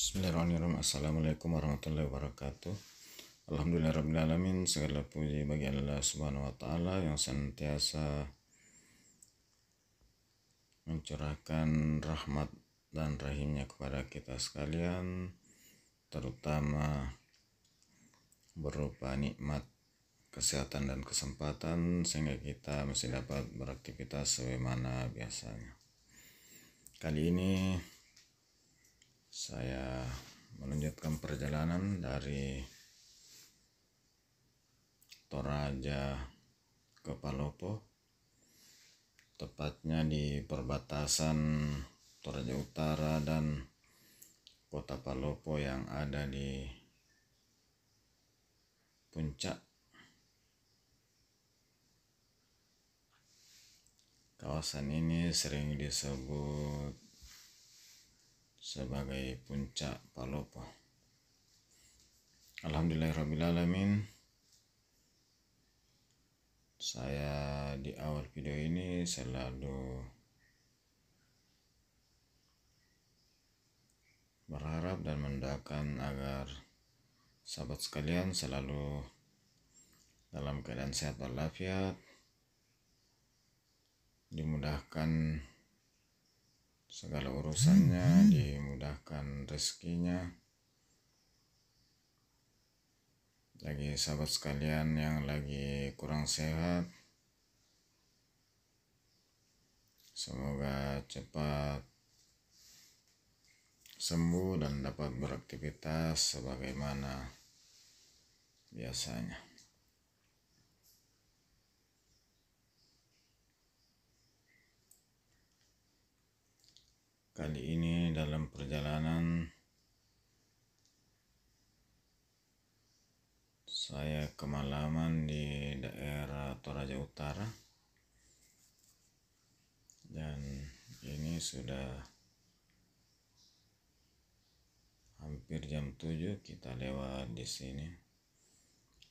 Bismillahirrahmanirrahim. Assalamualaikum warahmatullahi wabarakatuh. Alhamdulillahirrahmanirrahim. Segala puji bagi Allah subhanahu wa ta'ala yang senantiasa mencurahkan rahmat dan rahimnya kepada kita sekalian, terutama berupa nikmat kesehatan dan kesempatan sehingga kita masih dapat beraktivitas sebagaimana biasanya. Kali ini saya melanjutkan perjalanan dari Toraja ke Palopo, tepatnya di perbatasan Toraja Utara dan kota Palopo yang ada di puncak. Kawasan ini sering disebut sebagai puncak Palopo. Alhamdulillahirrahmanirrahim. Saya di awal video ini selalu berharap dan mendoakan agar sahabat sekalian selalu dalam keadaan sehat walafiat, dimudahkan segala urusannya, dimudahkan rezekinya. Bagi sahabat sekalian yang lagi kurang sehat, semoga cepat sembuh dan dapat beraktivitas sebagaimana biasanya. Kali ini dalam perjalanan saya kemalaman di daerah Toraja Utara, dan ini sudah hampir jam 7 kita lewat di sini.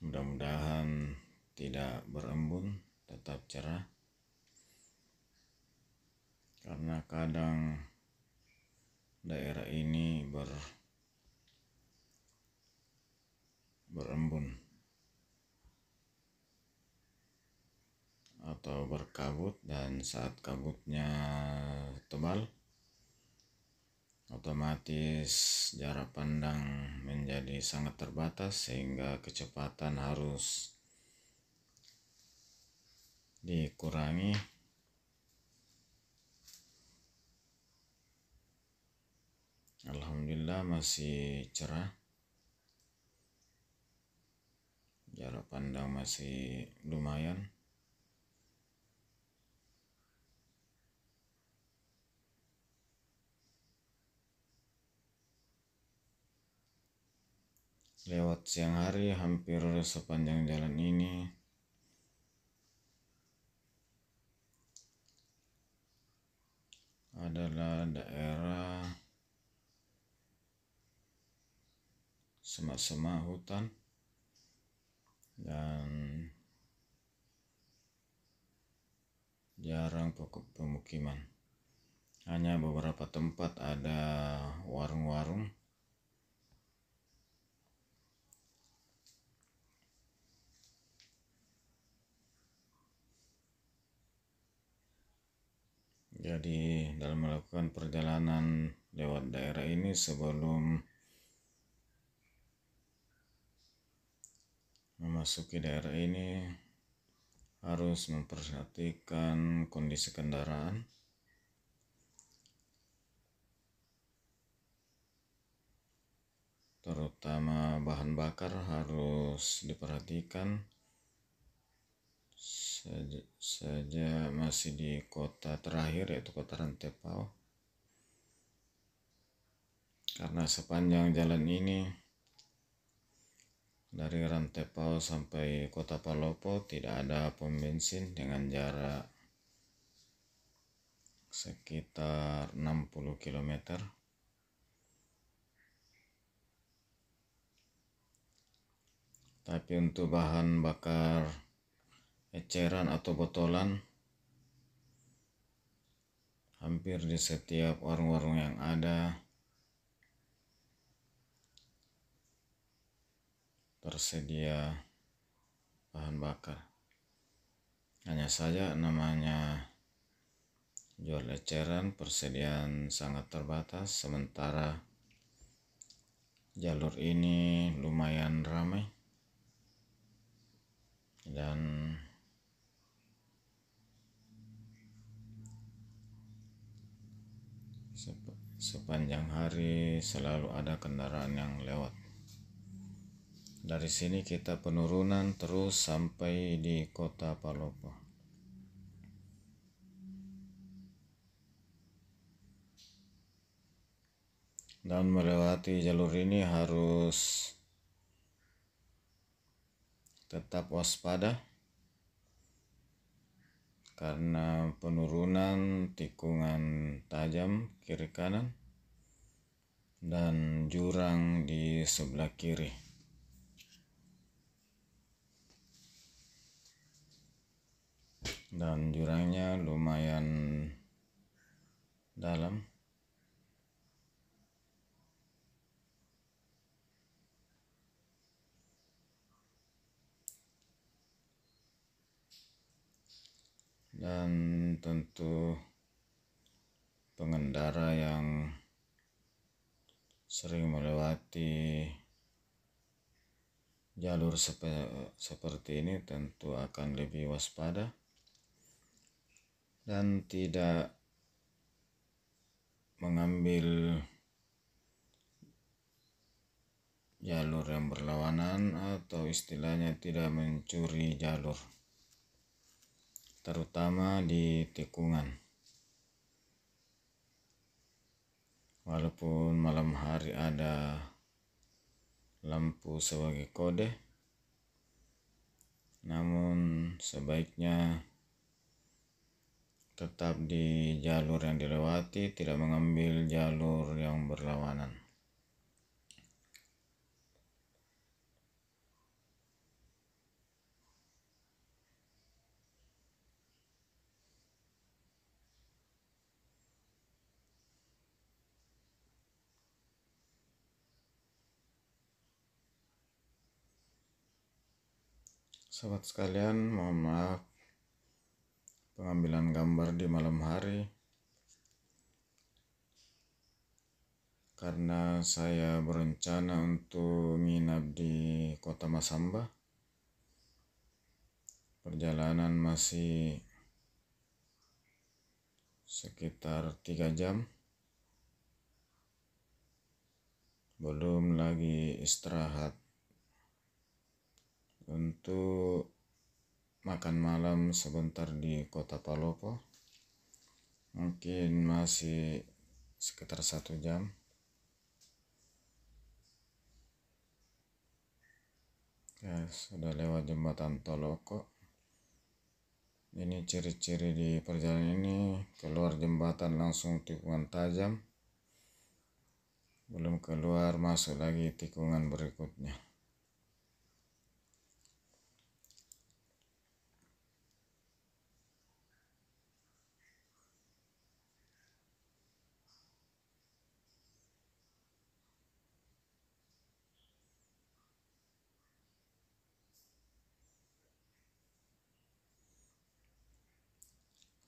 Mudah-mudahan tidak berembun, tetap cerah, karena kadang daerah ini berembun atau berkabut, dan saat kabutnya tebal otomatis jarak pandang menjadi sangat terbatas sehingga kecepatan harus dikurangi. Alhamdulillah masih cerah, jarak pandang masih lumayan. Lewat siang hari, hampir sepanjang jalan ini adalah daerah semak-semak hutan dan jarang pokok pemukiman. Hanya beberapa tempat ada warung-warung. Jadi dalam melakukan perjalanan lewat daerah ini, sebelum memasuki daerah ini harus memperhatikan kondisi kendaraan, terutama bahan bakar harus diperhatikan. Saja masih di kota terakhir, yaitu kota Rantepao, karena sepanjang jalan ini dari Rantepao sampai kota Palopo tidak ada pom bensin dengan jarak sekitar 60 km. Tapi untuk bahan bakar eceran atau botolan, hampir di setiap warung-warung yang ada tersedia bahan bakar. Hanya saja namanya jual eceran, persediaan sangat terbatas, sementara jalur ini lumayan ramai dan sepanjang hari selalu ada kendaraan yang lewat. Dari sini kita penurunan terus sampai di kota Palopo. Dan melewati jalur ini harus tetap waspada karena penurunan tikungan tajam kiri kanan dan jurang di sebelah kiri. Dan jurangnya lumayan dalam. Dan tentu pengendara yang sering melewati jalur seperti ini tentu akan lebih waspada dan tidak mengambil jalur yang berlawanan atau istilahnya tidak mencuri jalur, terutama di tikungan. Walaupun malam hari ada lampu sebagai kode, namun sebaiknya tetap di jalur yang dilewati, tidak mengambil jalur yang berlawanan. Sahabat sekalian, mohon maaf pengambilan gambar di malam hari karena saya berencana untuk nginap di Kota Masamba. Perjalanan masih sekitar 3 jam, belum lagi istirahat untuk makan malam sebentar di Kota Palopo. Mungkin masih sekitar 1 jam. Ya, sudah lewat jembatan Toloko. Ini ciri-ciri di perjalanan ini, keluar jembatan langsung tikungan tajam, belum keluar masuk lagi tikungan berikutnya.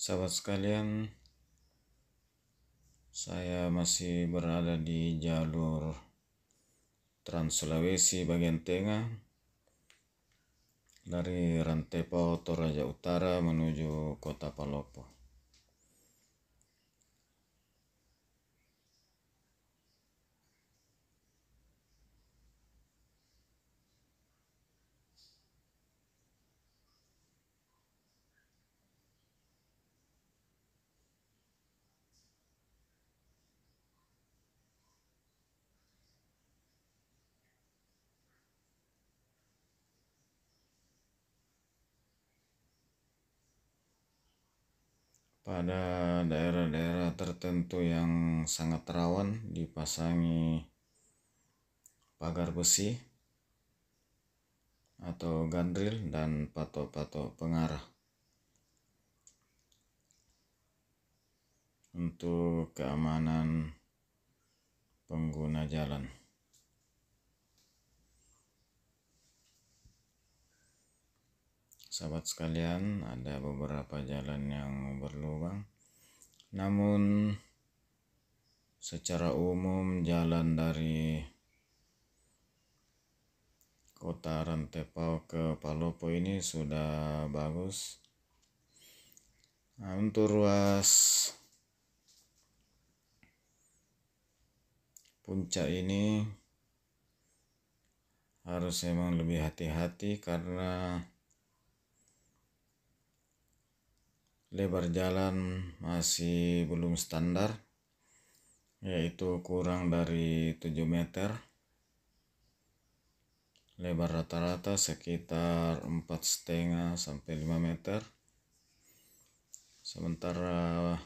Sahabat sekalian, saya masih berada di jalur Trans Sulawesi bagian tengah dari Rantepo Toraja Utara menuju Kota Palopo. Pada daerah-daerah tertentu yang sangat rawan dipasangi pagar besi atau gandril dan patok-patok pengarah untuk keamanan pengguna jalan. Sahabat sekalian, ada beberapa jalan yang berlubang, namun secara umum jalan dari kota Rantepao ke Palopo ini sudah bagus. Nah, untuk ruas puncak ini harus memang lebih hati-hati karena lebar jalan masih belum standar, yaitu kurang dari 7 meter. Lebar rata-rata sekitar 4,5 sampai 5 meter. Sementara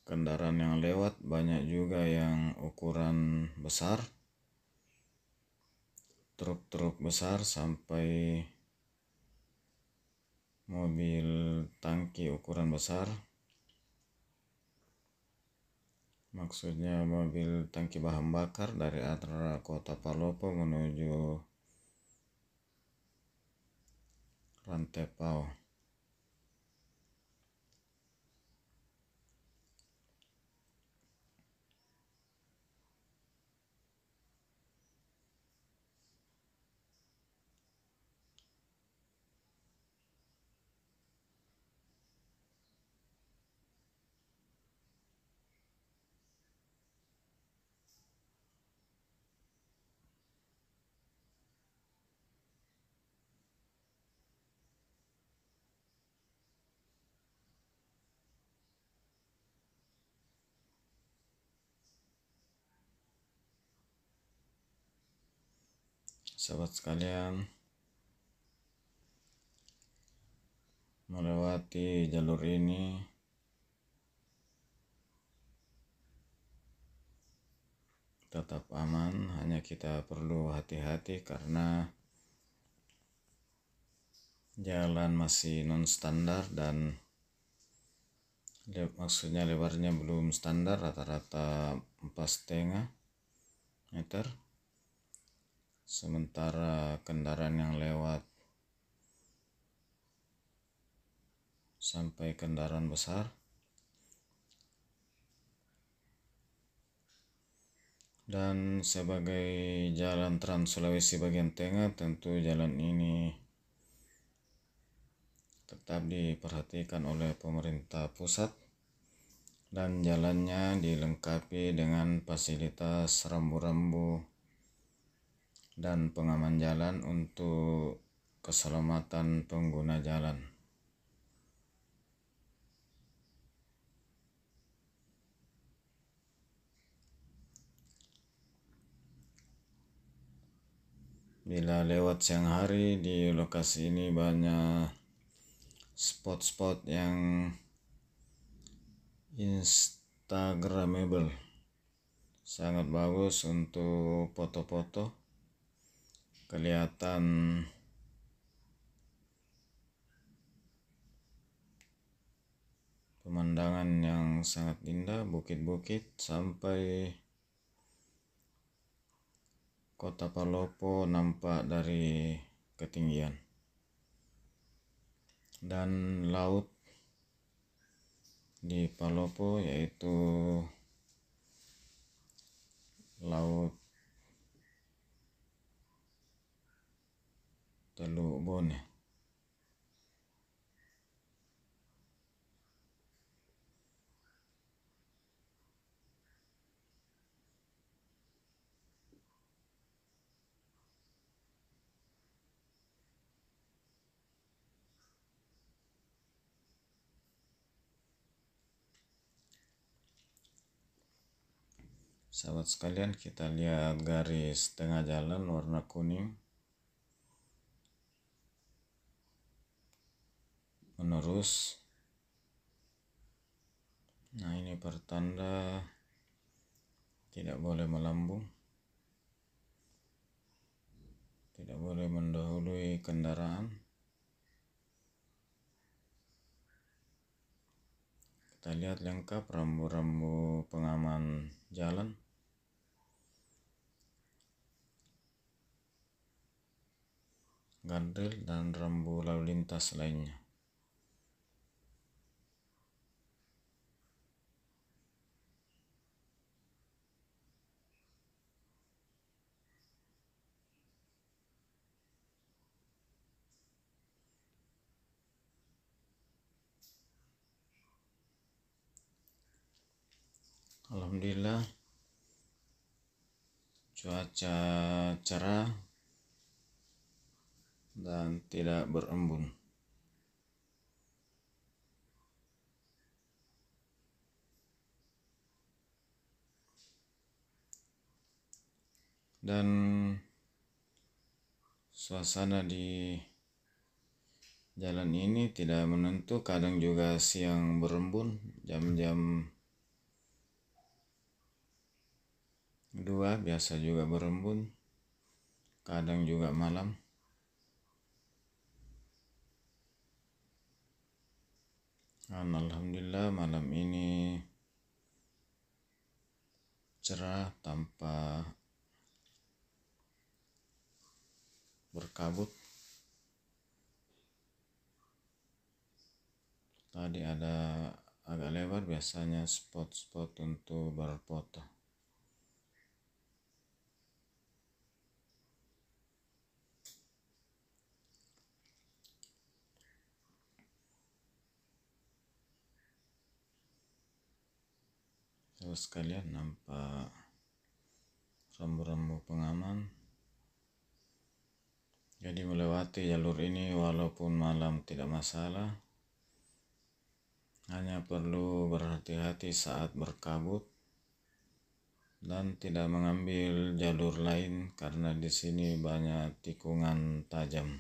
kendaraan yang lewat banyak juga yang ukuran besar, truk-truk besar sampai mobil tangki ukuran besar. Maksudnya mobil tangki bahan bakar dari antara kota Palopo menuju Rantepao. Sahabat sekalian, melewati jalur ini tetap aman, hanya kita perlu hati-hati karena jalan masih non standar dan maksudnya lebarnya belum standar, rata-rata 4,5 meter. Sementara kendaraan yang lewat sampai kendaraan besar. Dan sebagai jalan Trans Sulawesi bagian tengah, tentu jalan ini tetap diperhatikan oleh pemerintah pusat dan jalannya dilengkapi dengan fasilitas rambu-rambu dan pengaman jalan untuk keselamatan pengguna jalan. Bila lewat siang hari, di lokasi ini banyak spot-spot yang instagramable, sangat bagus untuk foto-foto. Kelihatan pemandangan yang sangat indah, bukit-bukit sampai kota Palopo nampak dari ketinggian. Dan laut di Palopo yaitu Laut Teluk Bone. Sahabat sekalian, kita lihat garis tengah jalan warna kuning menerus. Nah, ini pertanda tidak boleh melambung, tidak boleh mendahului kendaraan. Kita lihat lengkap rambu-rambu pengaman jalan. guardrail dan rambu lalu lintas lainnya. Alhamdulillah, cuaca cerah dan tidak berembun. Dan suasana di jalan ini tidak menentu, kadang juga siang berembun, jam-jam 2 biasa juga berembun, kadang juga malam. Dan alhamdulillah malam ini cerah tanpa berkabut. Tadi ada agak lebar, biasanya spot-spot untuk berfoto. Terus sekalian nampak rambu-rambu pengaman. Jadi melewati jalur ini walaupun malam tidak masalah. Hanya perlu berhati-hati saat berkabut dan tidak mengambil jalur lain karena di sini banyak tikungan tajam.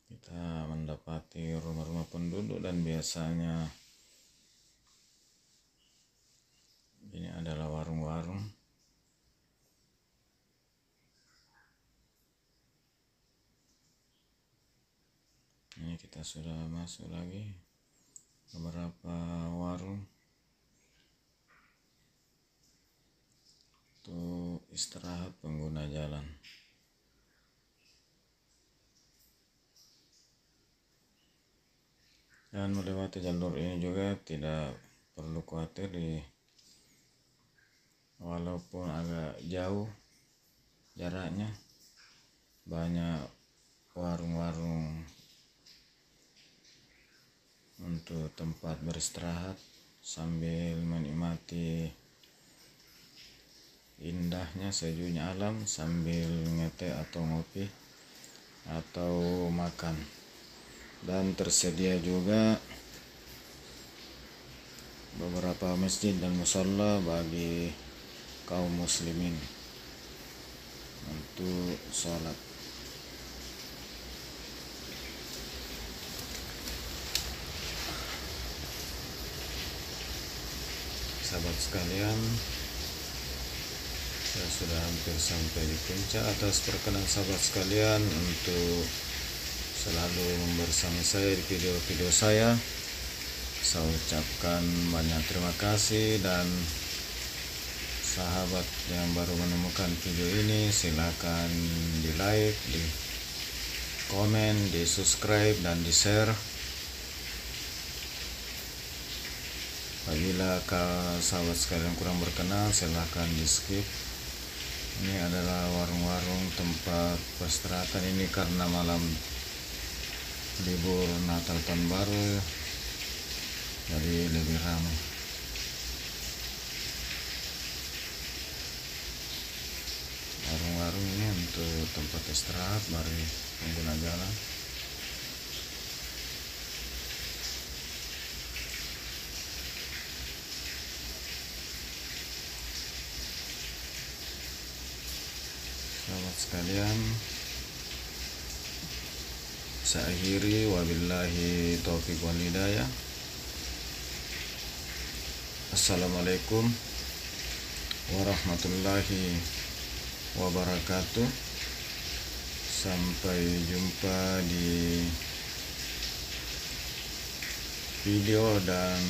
Kita mendapati rumah-rumah penduduk dan biasanya ini adalah warung-warung. Ini kita sudah masuk lagi beberapa warung untuk istirahat pengguna jalan. Dan melewati jalur ini juga tidak perlu khawatir, walaupun agak jauh jaraknya, banyak warung-warung untuk tempat beristirahat sambil menikmati indahnya sejuknya alam sambil ngeteh atau ngopi atau makan. Dan tersedia juga beberapa masjid dan musholla bagi kaum muslimin untuk sholat. Sahabat sekalian, saya sudah hampir sampai di puncak. Atas perkenan sahabat sekalian untuk selalu membersama saya di video-video saya ucapkan banyak terima kasih. Dan sahabat yang baru menemukan video ini, silakan di like, di komen, di subscribe, dan di share. Apabila sahabat sekalian kurang berkenan, silahkan di skip. Ini adalah warung-warung tempat peristirahatan ini karena malam libur Natal Tahun Baru, jadi lebih ramai. Warung-warung ini untuk ke tempat istirahat, mari pengguna jalan. Sahabat sekalian, saya akhiri, wabillahi taufiq wal hidayah. Assalamualaikum warahmatullahi wabarakatuh. Sampai jumpa di video dan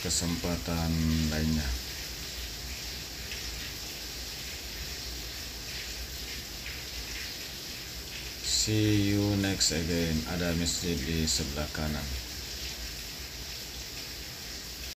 kesempatan lainnya. See you next again. Ada masjid di sebelah kanan.